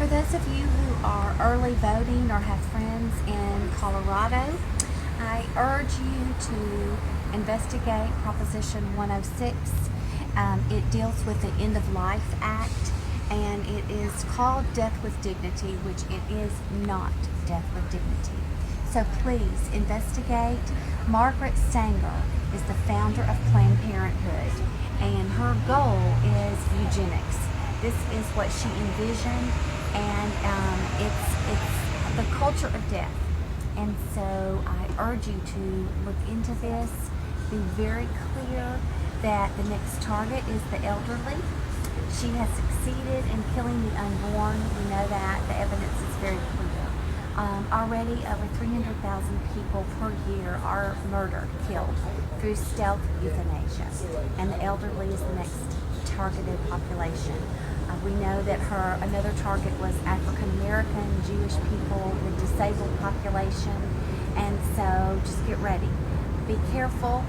For those of you who are early voting or have friends in Colorado, I urge you to investigate Proposition 106. It deals with the End of Life Act, and it is called Death with Dignity, which it is not Death with Dignity. So please investigate. Margaret Sanger is the founder of Planned Parenthood, and her goal is eugenics. This is what she envisioned, and it's the culture of death. And so I urge you to look into this. Be very clear that the next target is the elderly. She has succeeded in killing the unborn. We know that. The evidence is very clear. Already over 300,000 people per year are murdered, killed through stealth euthanasia, and the elderly is the next targeted population. We know that another target was African American, Jewish people, the disabled population, and so just get ready. Be careful.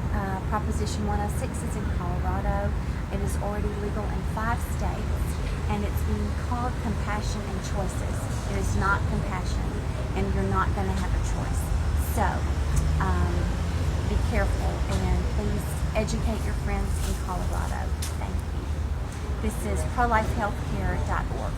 Proposition 106 is in Colorado. It is already legal in 5 states, and it's being called compassion and choices. It is not compassion, and you're not going to have a choice. So be careful, and please educate your friends in Colorado. Thank you. This is prolifehealthcare.org.